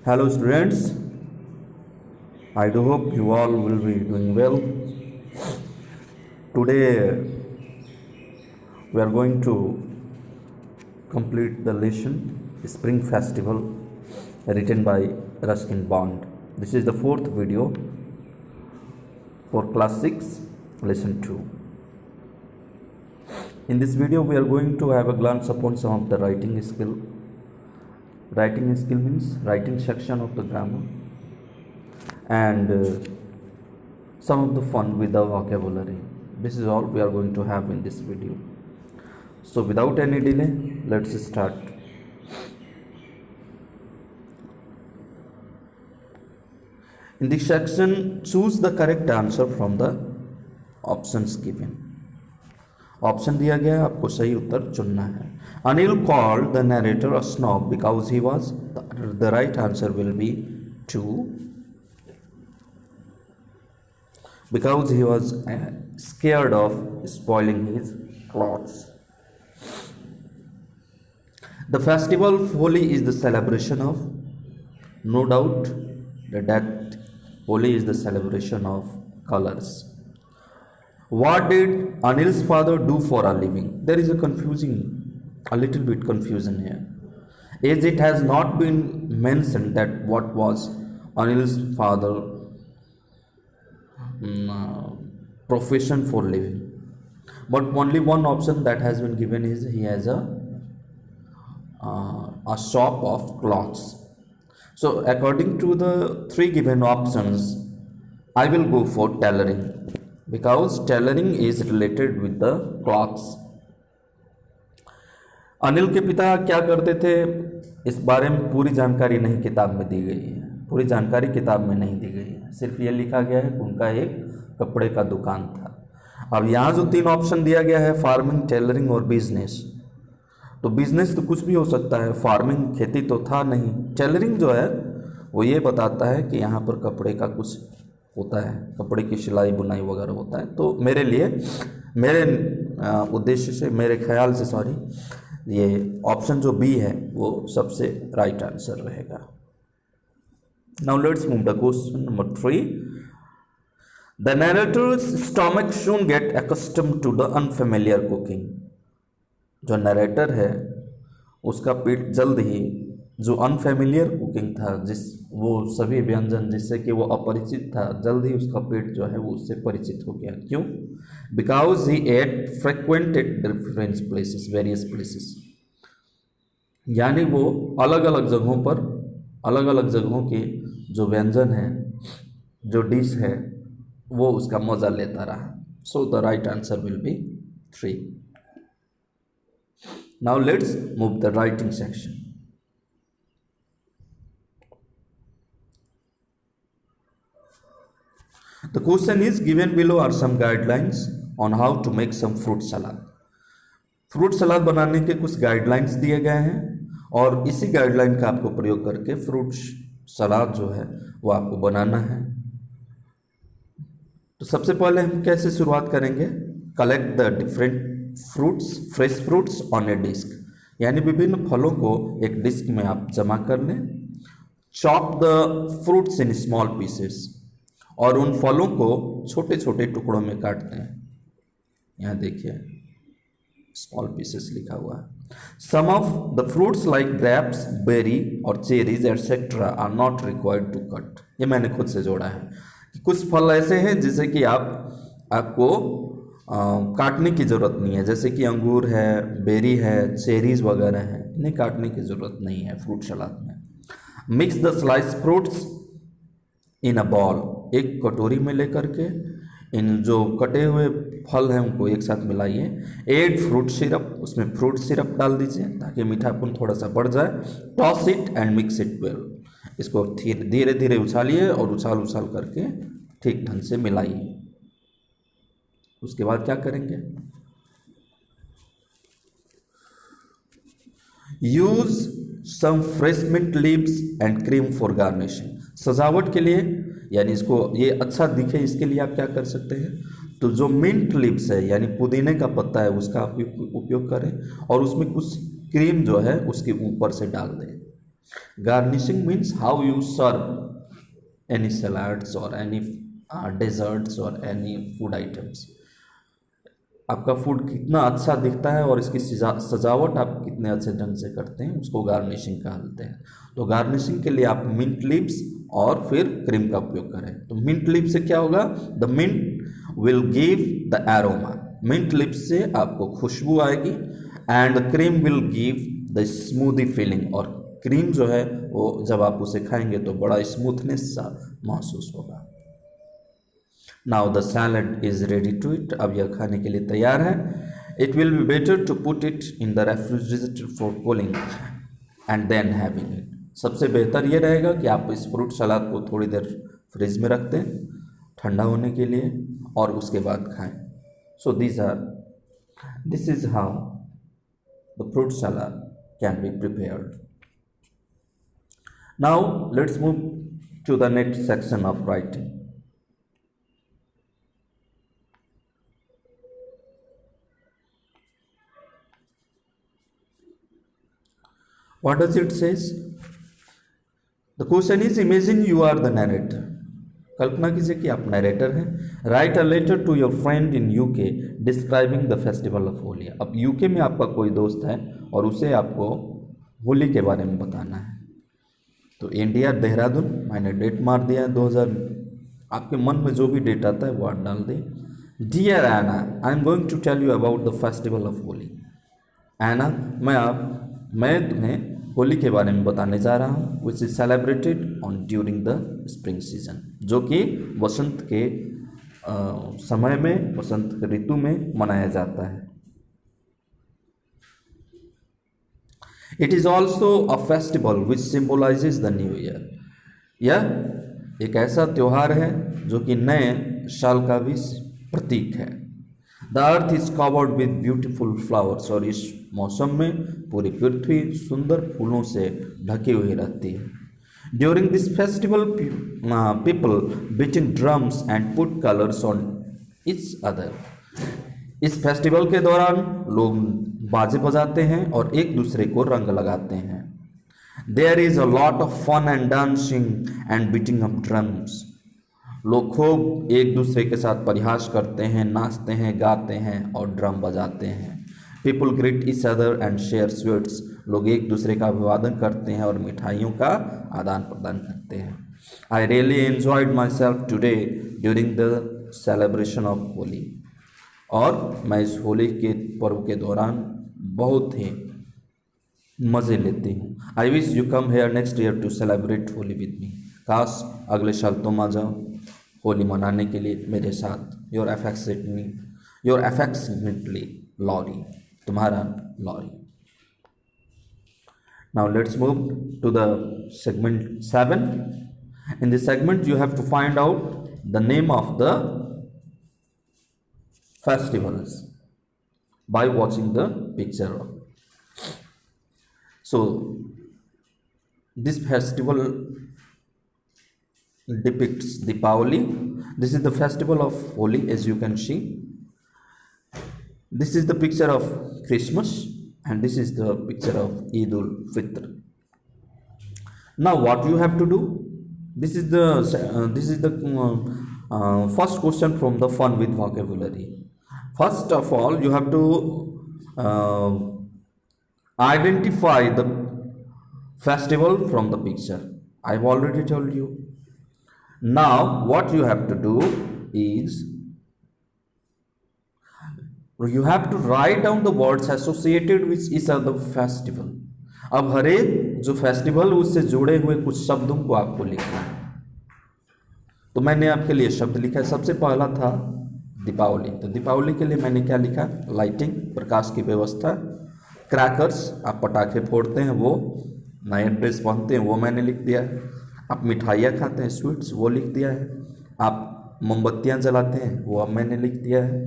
Hello students, I do hope you all will be doing well. Today we are going to complete the lesson Spring Festival written by Ruskin Bond. This is the fourth video for class 6 lesson 2. In this video we are going to have a glance upon some of the writing skill. Writing skill means writing section of the grammar and some of the fun with the vocabulary. This is all we are going to have in this video. So without any delay, let's start. In this section, choose the correct answer from the options given. Option दिया गया है, आपको सही उत्तर चुनना है. Anil called the narrator a snob because he was, the right answer will be 2, because he was scared of spoiling his clothes. The festival Holi is the celebration of, no doubt that Holi is the celebration of colours. What did Anil's father do for a living? There is a little bit confusion here, as it has not been mentioned that what was Anil's father profession for living. But only one option that has been given is he has a shop of clothes. So according to the three given options, I will go for tailoring, because tailoring is related with the clothes. Anil के पिता क्या करते थे, इस बारे में पूरी जानकारी नहीं किताब में दी गई है. पूरी जानकारी किताब में नहीं दी गई है, सिर्फ ये लिखा गया है कि उनका एक कपड़े का दुकान था. अब यहाँ जो तीन ऑप्शन दिया गया है, फार्मिंग, टेलरिंग और बिजनेस, तो बिजनेस तो कुछ भी हो सकता है, फार्मिंग खेती तो था नहीं. टेलरिंग जो है वो ये बताता है कि यहाँ पर कपड़े का कुछ होता है, कपड़े की सिलाई बुनाई वगैरह होता है. तो मेरे लिए, मेरे उद्देश्य से, मेरे ख्याल से ये ऑप्शन जो बी है वो सबसे राइट आंसर रहेगा. Now let's move the question number 3. The narrator's stomach soon get accustomed to the unfamiliar cooking. जो नरेटर है उसका पेट जल्द ही जो अनफेमिलियर कुकिंग था, वो सभी व्यंजन जिससे कि वो अपरिचित था, जल्द ही उसका पेट जो है वो उससे परिचित हो गया. क्यों? Because he had frequented different places, various places, यानी वो अलग अलग जगहों पर, अलग अलग जगहों के जो व्यंजन है, जो डिश है, वो उसका मज़ा लेता रहा. So the right answer will B 3. Now let's move the writing section. The question is given below are some guidelines on how to make some fruit salad. Fruit salad बनाने के कुछ गाइडलाइंस दिए गए हैं और इसी गाइडलाइन का आपको प्रयोग करके फ्रूट सलाद जो है वो आपको बनाना है. तो सबसे पहले हम कैसे शुरुआत करेंगे? Collect the different fruits, fresh fruits on a dish, यानी विभिन्न फलों को एक डिस्क में आप जमा कर लें. Chop the fruits in small pieces, और उन फलों को छोटे छोटे टुकड़ों में काटते हैं. यहाँ देखिए स्मॉल पीसेस लिखा हुआ है. Some of the fruits like grapes, berry और cherries etcetera are not required to cut. ये मैंने खुद से जोड़ा है कि कुछ फल ऐसे हैं जिसे कि आपको काटने की ज़रूरत नहीं है, जैसे कि अंगूर है, बेरी है, चेरीज वगैरह है, इन्हें काटने की ज़रूरत नहीं है फ्रूट सलाद में. Mix the slice fruits in a ball, एक कटोरी में लेकर के इन जो कटे हुए फल हैं उनको एक साथ मिलाइए. एड फ्रूट सिरप, उसमें फ्रूट सिरप डाल दीजिए ताकि मीठापन थोड़ा सा बढ़ जाए. Toss it and mix it well, इसको धीरे धीरे उछालिए और उछाल करके ठीक ढंग से मिलाइए. उसके बाद क्या करेंगे? Use some fresh mint leaves and cream for garnishing. सजावट के लिए, यानी इसको ये अच्छा दिखे इसके लिए आप क्या कर सकते हैं? तो जो मिंट लीव्स है यानी पुदीने का पत्ता है उसका आप उपयोग करें और उसमें कुछ क्रीम जो है उसके ऊपर से डाल दें. Garnishing means how you serve any salads और एनी डेजर्ट्स और एनी फूड आइटम्स। आपका फूड कितना अच्छा दिखता है और इसकी सजावट आप कितने अच्छे ढंग से करते हैं, उसको गार्निशिंग कहते हैं। तो गार्निशिंग के लिए आप मिंट लीव्स और फिर क्रीम का उपयोग करें। तो मिंट लीव से क्या होगा, the mint will give the aroma, mint leave से आपको खुशबू आएगी, and cream will give the smoothie feeling, और क्रीम जो है वो जब आप उसे खाएंगे तो बड़ा स्मूथनेस सा महसूस होगा। Now the salad is ready to eat, अब यह खाने के लिए तैयार है। It will be better to put it in the refrigerator for cooling and then having it, सबसे बेहतर ये रहेगा कि आप इस फ्रूट सलाद को थोड़ी देर फ्रिज में रख दें ठंडा होने के लिए और उसके बाद खाएं। So this is how the fruit salad can be prepared. Now let's move to the next section of writing. What does it says? The question is, imagine you are the narrator. कल्पना कीजिए कि आप narrator हैं। Write a letter to your friend in UK describing the festival of Holi. अब UK में आपका कोई दोस्त है और उसे आपको होली के बारे में बताना है। तो इंडिया देहरादून, मैंने डेट मार दिया 2000, आपके मन में जो भी डेट आता है वो आप डाल दें। Dear Anna, I am going to tell you about the festival of Holi. Anna, मैं तुम्हें होली के बारे में बताने जा रहा हूँ, which is celebrated on during the spring season, जो कि वसंत के समय में, वसंत ऋतु में मनाया जाता है। It is also a festival which symbolises the new year. यह एक ऐसा त्यौहार है जो कि नए साल का भी प्रतीक है। The earth is covered with beautiful flowers, और इस मौसम में पूरी पृथ्वी सुंदर फूलों से ढकी हुई रहती है। During this festival people beating drums and put colours on each other. इस फेस्टिवल के दौरान लोग बाजे बजाते हैं और एक दूसरे को रंग लगाते हैं। There is a lot of fun and dancing and beating of drums. लोग खूब एक दूसरे के साथ परिहास करते हैं, नाचते हैं, गाते हैं और ड्रम बजाते हैं। People greet each other and share sweets. लोग एक दूसरे का अभिवादन करते हैं और मिठाइयों का आदान प्रदान करते हैं। I really enjoyed my self today during the celebration of Holi. और मैं इस होली के पर्व के दौरान बहुत ही मज़े लेती हूँ। I wish you come here next year to celebrate Holi with me. काश अगले साल तुम आ जाओ होली मनाने के लिए मेरे साथ। योर अफेक्शनेटली लॉरी, तुम्हारा Lori. Now let's move to the segment 7। In this segment you have to find out the name of the festivals by watching the picture. So this festival depicts Deepavali. This is the festival of Holi, as you can see. This is the picture of Christmas and this is the picture of Eid ul Fitr. Now what you have to do, this is the first question from the fun with vocabulary. First of all, you have to identify the festival from the picture. I've already told you. Now, what you have to do is you have to write down the words associated with each other festival. अब हर एक जो festival उससे जुड़े हुए कुछ शब्दों को आपको लिखना है। तो मैंने आपके लिए शब्द लिखा है। सबसे पहला था दीपावली। तो दीपावली के लिए मैंने क्या लिखा, लाइटिंग, प्रकाश की व्यवस्था। क्रैकर्स, आप पटाखे फोड़ते हैं, वो नए ड्रेस पहनते हैं, वो मैंने लिख दिया है। आप मिठाइयाँ खाते हैं, स्वीट्स, वो लिख दिया है। आप मोमबत्तियाँ जलाते हैं, वो अब मैंने लिख दिया है।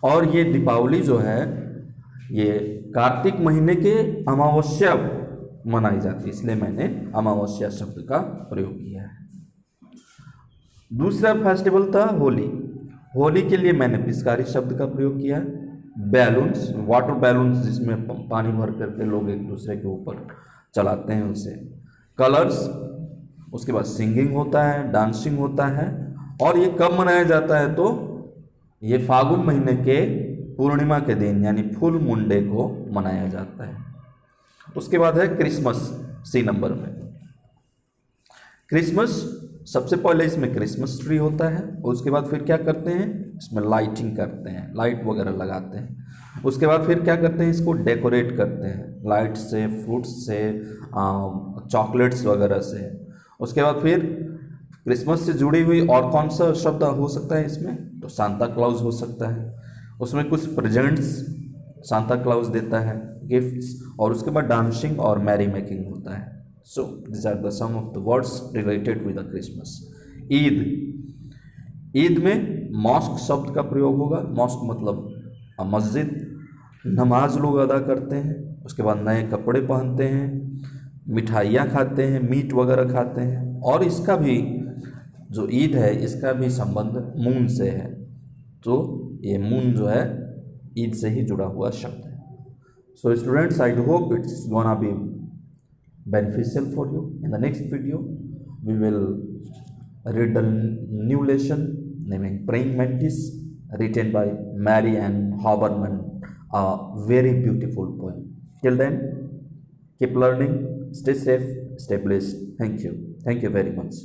और ये दीपावली जो है ये कार्तिक महीने के अमावस्या मनाई जाती है, इसलिए मैंने अमावस्या शब्द का प्रयोग किया है। दूसरा फेस्टिवल था होली। होली के लिए मैंने पिचकारी शब्द का प्रयोग किया। बैलून्स, वाटर बैलून्स, जिसमें पानी भर करके लोग एक दूसरे के ऊपर चलाते हैं उसे। कलर्स, उसके बाद सिंगिंग होता है, डांसिंग होता है। और ये कब मनाया जाता है? तो ये फागुन महीने के पूर्णिमा के दिन यानी फुल मून डे को मनाया जाता है। उसके बाद है क्रिसमस, सी नंबर में। क्रिसमस, सबसे पहले इसमें क्रिसमस ट्री होता है, और उसके बाद फिर क्या करते हैं, इसमें लाइटिंग करते हैं, लाइट वगैरह लगाते हैं। उसके बाद फिर क्या करते हैं, इसको डेकोरेट करते हैं लाइट से, फ्रूट्स से, चॉकलेट्स वगैरह से। उसके बाद फिर क्रिसमस से जुड़ी हुई और कौन सा शब्द हो सकता है इसमें? तो सांता क्लाउज हो सकता है। उसमें कुछ प्रेजेंट्स सांता क्लाउज देता है, गिफ्ट्स, और उसके बाद डांसिंग और मैरी मेकिंग होता है। So this are the some of the words related with the Christmas. Eid, Eid में मॉस्क शब्द का प्रयोग होगा। मॉस्क मतलब मस्जिद। नमाज लोग अदा करते हैं, उसके बाद नए कपड़े पहनते हैं, मिठाइयाँ खाते हैं, मीट वगैरह खाते हैं। और इसका भी जो ईद है इसका भी संबंध मून से है, तो ये मून जो है ईद से ही जुड़ा हुआ शब्द है। So students, I hope it's gonna be beneficial for you. In the next video we will read the new lesson naming praying mantis, written by Mary Ann Haberman, a very beautiful poem. Till then, keep learning, stay safe, stay blessed. Thank you very much.